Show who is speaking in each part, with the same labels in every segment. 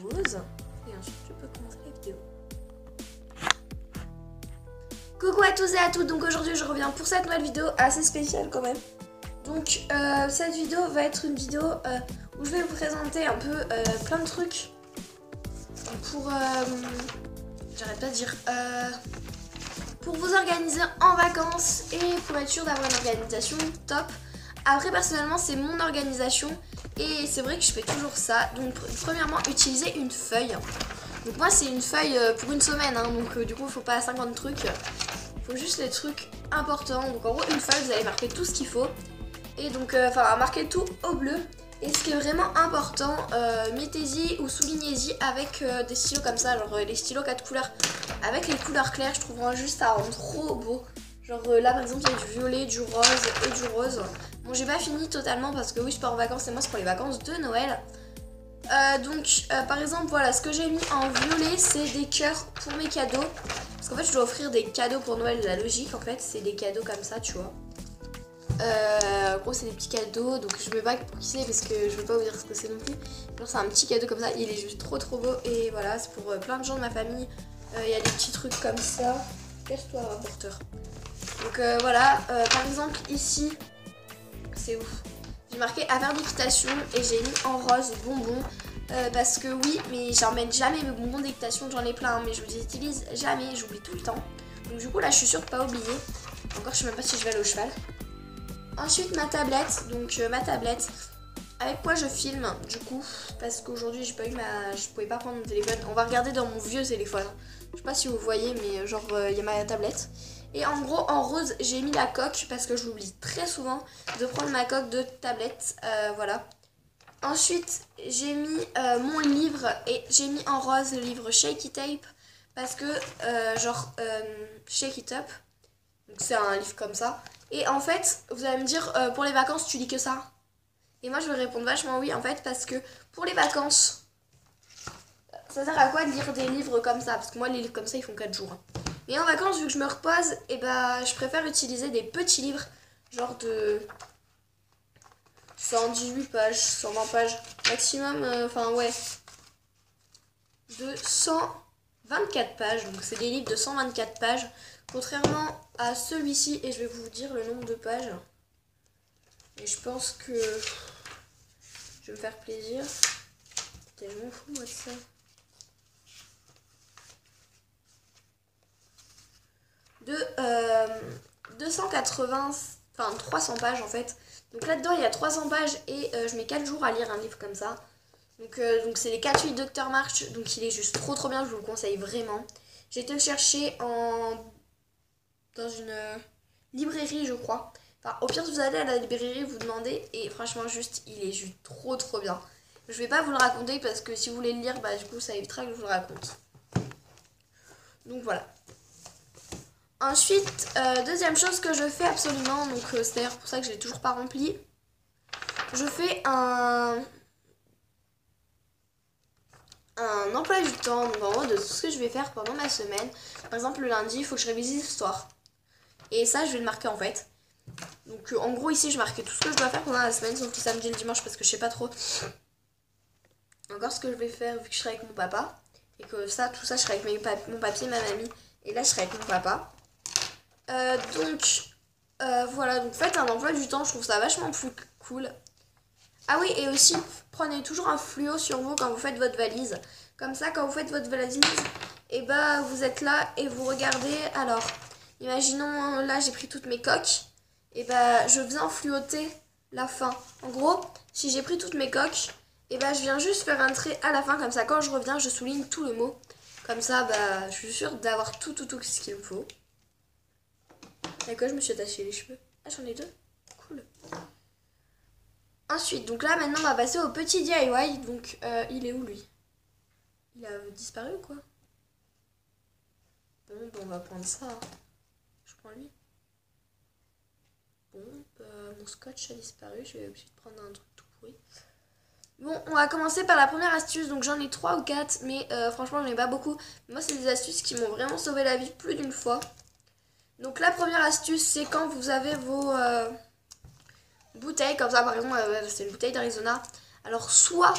Speaker 1: pause. Et ensuite, je peux commencer la vidéo. Coucou à tous et à toutes, donc aujourd'hui je reviens pour cette nouvelle vidéo assez spéciale quand même. Donc cette vidéo va être une vidéo où je vais vous présenter un peu plein de trucs pour, j'arrête pas de dire, pour vous organiser en vacances et pour être sûr d'avoir une organisation top. Après personnellement c'est mon organisation et c'est vrai que je fais toujours ça. Donc premièrement utiliser une feuille. Donc moi c'est une feuille pour une semaine hein, donc du coup il faut pas 50 trucs. Il faut juste les trucs importants. Donc en gros une feuille vous allez marquer tout ce qu'il faut. Et donc marquer tout au bleu. Et ce qui est vraiment important, mettez-y ou soulignez-y avec des stylos comme ça, genre les stylos 4 couleurs. Avec les couleurs claires je trouve juste ça rend trop beau. Genre là par exemple il y a du violet, du rose et du rose. Bon j'ai pas fini totalement parce que oui je pars en vacances et moi c'est pour les vacances de Noël. Par exemple voilà ce que j'ai mis en violet c'est des cœurs pour mes cadeaux. Parce qu'en fait je dois offrir des cadeaux pour Noël, la logique en fait c'est des cadeaux comme ça tu vois. En gros c'est des petits cadeaux donc je mets pas pour qui c'est parce que je veux pas vous dire ce que c'est non plus. Genre c'est un petit cadeau comme ça, il est juste trop beau et voilà c'est pour plein de gens de ma famille. Il y a des petits trucs comme ça. Casse-toi rapporteur. Donc voilà, par exemple ici, c'est ouf. J'ai marqué affaire d'équitation et j'ai mis en rose bonbons. Parce que oui, mais j'emmène jamais mes bonbons d'équitation, j'en ai plein, mais je les utilise jamais, j'oublie tout le temps. Donc du coup là je suis sûre de pas oublier. Encore je sais même pas si je vais aller au cheval. Ensuite ma tablette, donc ma tablette. Avec quoi je filme du coup, parce qu'aujourd'hui j'ai pas eu je pouvais pas prendre mon téléphone. On va regarder dans mon vieux téléphone. Je sais pas si vous voyez mais genre il y a ma tablette. Et en gros en rose j'ai mis la coque parce que je l'oublie très souvent de prendre ma coque de tablette, voilà. Ensuite j'ai mis mon livre et j'ai mis en rose le livre Shake It Up parce que Shake It Up, donc c'est un livre comme ça. Et en fait vous allez me dire pour les vacances tu lis que ça? Et moi je vais répondre vachement oui en fait parce que pour les vacances ça sert à quoi de lire des livres comme ça? Parce que moi les livres comme ça ils font 4 jours. Mais en vacances vu que je me repose, et je préfère utiliser des petits livres genre de 118 pages, 120 pages maximum, de 124 pages. Donc c'est des livres de 124 pages. Contrairement à celui-ci, et je vais vous dire le nombre de pages. Et je pense que je vais me faire plaisir. Putain, je m'en fous moi de ça. De 280, enfin 300 pages en fait. Donc là-dedans il y a 300 pages et je mets 4 jours à lire un livre comme ça. Donc c'est les 4 suites Dr March, donc il est juste trop bien, je vous le conseille vraiment. J'ai été le chercher dans une librairie je crois. Enfin au pire si vous allez à la librairie vous demandez et franchement juste il est juste trop bien. Je vais pas vous le raconter parce que si vous voulez le lire du coup ça évitera que je vous le raconte. Donc voilà. Ensuite, deuxième chose que je fais absolument, donc c'est d'ailleurs pour ça que je l'ai toujours pas rempli. Je fais un emploi du temps, donc en gros de tout ce que je vais faire pendant ma semaine. Par exemple le lundi, il faut que je révise l'histoire. Et ça je vais le marquer en fait. Donc en gros ici je marque tout ce que je dois faire pendant la semaine, sauf le samedi et le dimanche parce que je sais pas trop encore ce que je vais faire vu que je serai avec mon papa. Et que tout ça je serai avec mon papier, ma mamie. Et là je serai avec mon papa. Voilà, donc faites un emploi du temps, je trouve ça vachement plus cool. Ah oui, et aussi prenez toujours un fluo sur vous quand vous faites votre valise. Comme ça, quand vous faites votre valise, vous êtes là et vous regardez. Alors, imaginons là j'ai pris toutes mes coques. Je viens fluoter la fin. En gros, si j'ai pris toutes mes coques, je viens juste faire un trait à la fin. Comme ça, quand je reviens, je souligne tout le mot. Comme ça, je suis sûre d'avoir tout ce qu'il me faut. D'accord, je me suis attaché les cheveux. Ah, j'en ai 2. Cool. Ensuite, donc là, maintenant, on va passer au petit DIY. Donc, il est où, lui? Il a disparu ou quoi? Bon, on va prendre ça. Hein. Je prends lui. Bon, mon scotch a disparu. Je vais obligé de prendre un truc tout pourri. Bon, on va commencer par la première astuce. Donc, j'en ai 3 ou 4. Mais franchement, j'en ai pas beaucoup. Moi, c'est des astuces qui m'ont vraiment sauvé la vie plus d'une fois. Donc la première astuce c'est quand vous avez vos bouteilles comme ça par exemple c'est une bouteille d'Arizona. Alors soit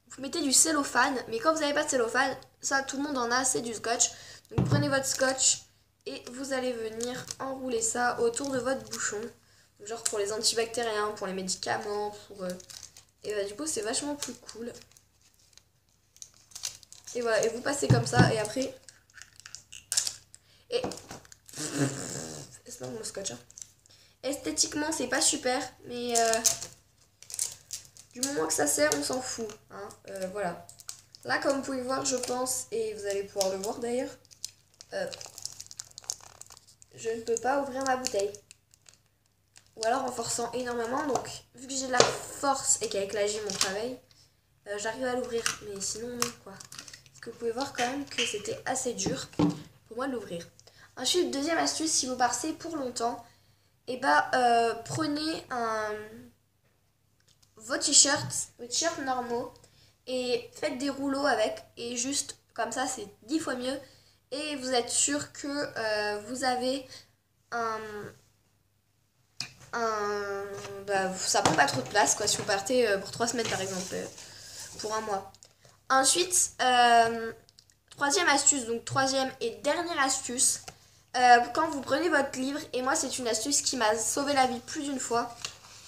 Speaker 1: vous vous mettez du cellophane, mais quand vous n'avez pas de cellophane, ça tout le monde en a, c'est du scotch. Donc prenez votre scotch et vous allez venir enrouler ça autour de votre bouchon. Genre pour les antibactériens, pour les médicaments, pour... Et bah, du coup c'est vachement plus cool. Et voilà, et vous passez comme ça, et après... Et... C'est non mon scotch, hein. Esthétiquement c'est pas super, mais... Du moment que ça sert, on s'en fout. Hein. Voilà. Là, comme vous pouvez voir, je pense, et vous allez pouvoir le voir d'ailleurs, je ne peux pas ouvrir ma bouteille. Ou alors en forçant énormément. Donc, vu que j'ai de la force et qu'avec la gym on travaille, j'arrive à l'ouvrir. Mais sinon, non, quoi. Parce que vous pouvez voir quand même que c'était assez dur pour moi de l'ouvrir. Ensuite, deuxième astuce, si vous passez pour longtemps, et prenez vos t-shirts normaux et faites des rouleaux avec, et juste comme ça c'est 10 fois mieux, et vous êtes sûr que vous avez ça prend pas trop de place quoi, si vous partez pour 3 semaines par exemple, pour un mois. Ensuite, troisième astuce, donc troisième et dernière astuce, quand vous prenez votre livre, et moi c'est une astuce qui m'a sauvé la vie plus d'une fois.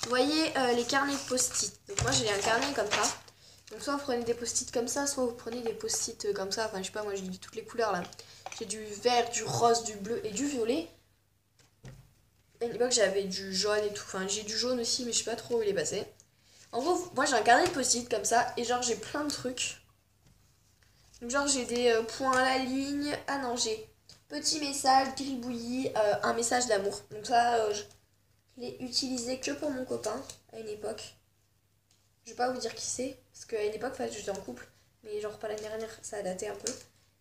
Speaker 1: Vous voyez les carnets de post-it. Donc moi j'ai un carnet comme ça. Donc soit vous prenez des post-it comme ça, soit vous prenez des post-it comme ça. Enfin je sais pas, moi j'ai toutes les couleurs là. J'ai du vert, du rose, du bleu et du violet. À l'époque j'avais du jaune et tout. Enfin j'ai du jaune aussi, mais je sais pas trop où il est passé. En gros, moi j'ai un carnet de post-it comme ça. Et genre j'ai plein de trucs. Donc genre j'ai des points à la ligne. Ah non, j'ai petit message, gribouillis, un message d'amour. Donc ça... je l'ai utilisé que pour mon copain à une époque. Je vais pas vous dire qui c'est, parce qu'à une époque, j'étais en couple, mais genre pas l'année dernière, ça a daté un peu.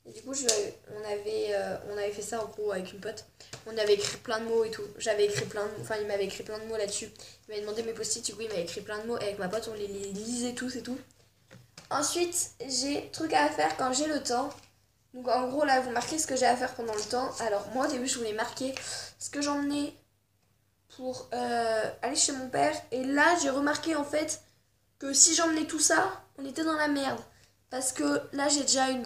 Speaker 1: Et du coup, on avait fait ça en gros avec une pote. On avait écrit plein de mots et tout. J'avais écrit plein de mots, enfin il m'avait écrit plein de mots là-dessus. Il m'avait demandé mes post-it, du coup il m'avait écrit plein de mots. Et avec ma pote, on les lisait tous et tout. Ensuite, j'ai truc à faire quand j'ai le temps. Donc en gros, là, vous marquez ce que j'ai à faire pendant le temps. Alors moi, au début, je voulais marquer ce que j'emmenais pour aller chez mon père, et là j'ai remarqué en fait que si j'emmenais tout ça, on était dans la merde, parce que là j'ai déjà une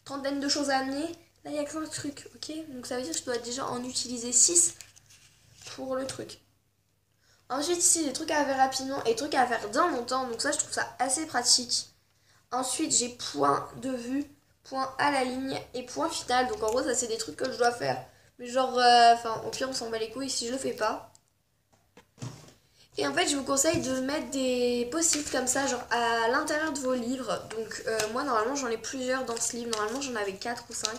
Speaker 1: trentaine de choses à amener. Là il y a 15 trucs, ok, donc ça veut dire que je dois déjà en utiliser 6 pour le truc. Ensuite ici des trucs à faire rapidement et des trucs à faire dans mon temps, donc ça je trouve ça assez pratique. Ensuite j'ai point de vue, point à la ligne et point final, donc en gros ça c'est des trucs que je dois faire. Mais genre, au pire on s'en bat les couilles si je le fais pas. Et en fait je vous conseille de mettre des post-it comme ça, genre à l'intérieur de vos livres. Donc moi normalement j'en ai plusieurs dans ce livre, normalement j'en avais 4 ou 5.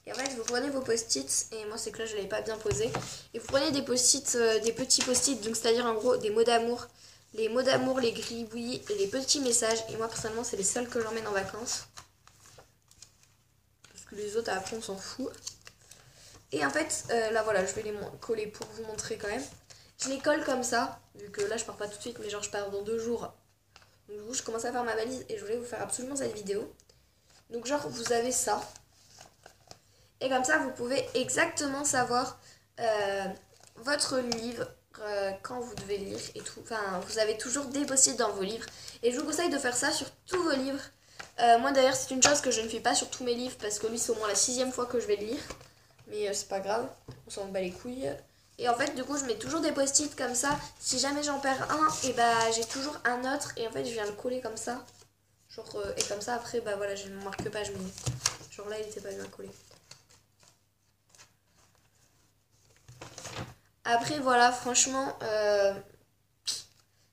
Speaker 1: Et en fait vous prenez vos post-it, et moi c'est que là je l'avais pas bien posé. Et vous prenez des post-it, des petits post-it, donc c'est-à-dire en gros des mots d'amour. Les mots d'amour, les gribouillis et les petits messages. Et moi personnellement c'est les seuls que j'emmène en vacances. Parce que les autres après on s'en fout. Et en fait, là voilà, je vais les coller pour vous montrer quand même. Je les colle comme ça, vu que là je pars pas tout de suite, mais genre je pars dans 2 jours. Donc du coup je commence à faire ma valise et je voulais vous faire absolument cette vidéo. Donc genre vous avez ça. Et comme ça vous pouvez exactement savoir votre livre, quand vous devez lire et tout. Enfin vous avez toujours des post-it dans vos livres. Et je vous conseille de faire ça sur tous vos livres. Moi d'ailleurs c'est une chose que je ne fais pas sur tous mes livres, parce que lui c'est au moins la 6e fois que je vais le lire. Mais c'est pas grave, on s'en bat les couilles. Et en fait, du coup, je mets toujours des post-it comme ça. Si jamais j'en perds un, et j'ai toujours un autre. Et en fait, je viens le coller comme ça. Genre, et comme ça, après, voilà, je ne marque pas, je mets. Genre là, il était pas bien collé. Après, voilà, franchement,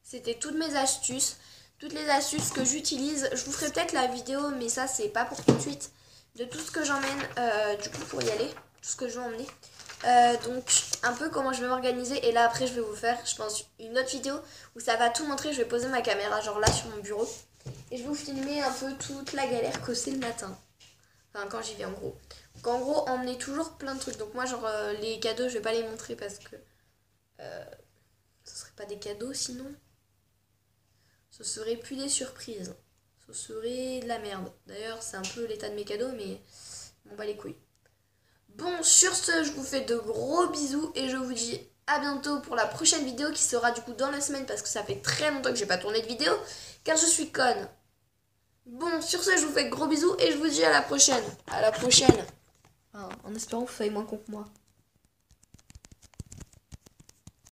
Speaker 1: c'était toutes mes astuces. Toutes les astuces que j'utilise. Je vous ferai peut-être la vidéo, mais ça, c'est pas pour tout de suite. De tout ce que j'emmène, du coup, pour y aller. Tout ce que je vais emmener. Donc un peu comment je vais m'organiser, et là après je vais vous faire je pense une autre vidéo où ça va tout montrer. Je vais poser ma caméra genre là sur mon bureau et je vais vous filmer un peu toute la galère que c'est le matin, enfin quand j'y vais en gros. Donc en gros emmener toujours plein de trucs. Donc moi genre les cadeaux je vais pas les montrer parce que ce serait pas des cadeaux, sinon ce serait plus des surprises, ce serait de la merde. D'ailleurs c'est un peu l'état de mes cadeaux, mais on bat les couilles. Bon, sur ce, je vous fais de gros bisous et je vous dis à bientôt pour la prochaine vidéo qui sera du coup dans la semaine, parce que ça fait très longtemps que j'ai pas tourné de vidéo, car je suis conne. Bon, sur ce, je vous fais de gros bisous et je vous dis à la prochaine. À la prochaine. Enfin, en espérant que vous soyez moins con que moi.